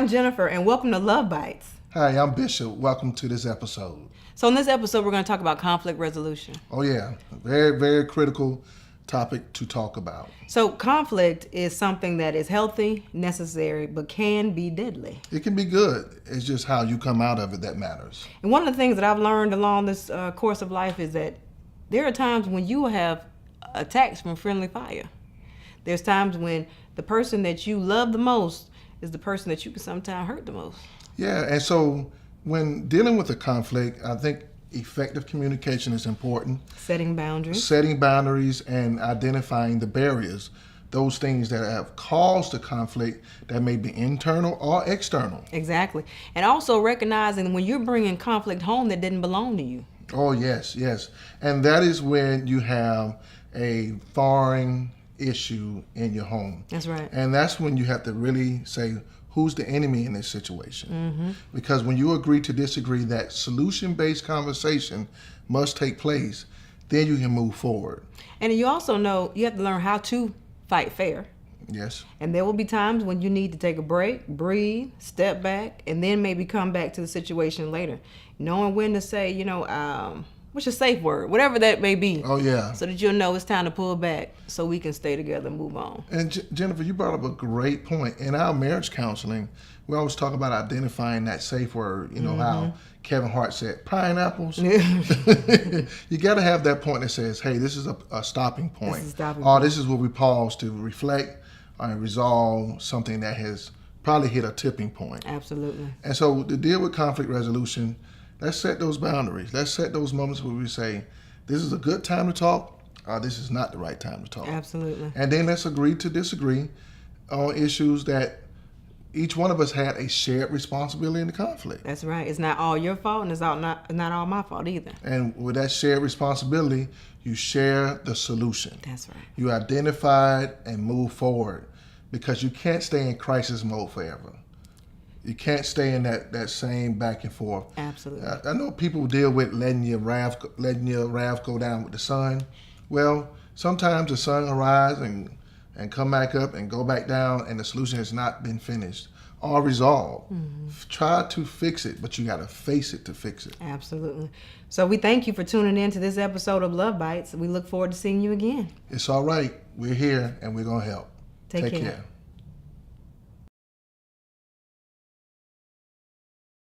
I'm Jennifer, and welcome to LoveBites. Hi, I'm Bishop. Welcome to this episode. So in this episode, we're going to talk about conflict resolution. Oh yeah, very, very critical topic to talk about. So conflict is something that is healthy, necessary, but can be deadly. It can be good. It's just how you come out of it that matters. And one of the things that I've learned along this course of life is that there are times when you will have attacks from friendly fire. There's times when the person that you love the most is the person that you can sometimes hurt the most. Yeah, and so when dealing with a conflict, I think effective communication is important. Setting boundaries. Setting boundaries and identifying the barriers, those things that have caused the conflict that may be internal or external. Exactly. And also recognizing when you're bringing conflict home that didn't belong to you. Oh, yes, yes. And that is when you have a foreign issue in your home. That's right. And that's when you have to really say, who's the enemy in this situation? Mm-hmm. Because when you agree to disagree, that solution-based conversation must take place. Then you can move forward. And you also know you have to learn how to fight fair. Yes. And there will be times when you need to take a break, breathe, step back, and then maybe come back to the situation later. Knowing when to say, what's your safe word? Whatever that may be. Oh, yeah. So that you'll know it's time to pull back so we can stay together and move on. And Jennifer, you brought up a great point. In our marriage counseling, we always talk about identifying that safe word. You know how Kevin Hart said, pineapples? You got to have that point that says, hey, this is a stopping point. This is a stopping or point. This is where we pause to reflect and resolve something that has probably hit a tipping point. Absolutely. And so to deal with conflict resolution, let's set those boundaries. Let's set those moments where we say, this is a good time to talk, or this is not the right time to talk. Absolutely. And then let's agree to disagree on issues that each one of us had a shared responsibility in the conflict. That's right. It's not all your fault, and it's not all my fault either. And with that shared responsibility, you share the solution. That's right. You identify it and move forward, because you can't stay in crisis mode forever. You can't stay in that same back and forth. Absolutely. I know people deal with letting your wrath go down with the sun. Well, sometimes the sun will rise and come back up and go back down, and the solution has not been finished or resolved. Try to fix it, but you got to face it to fix it. Absolutely. So we thank you for tuning in to this episode of LoveBites. We look forward to seeing you again. It's all right. We're here, and we're going to help. Take care. care.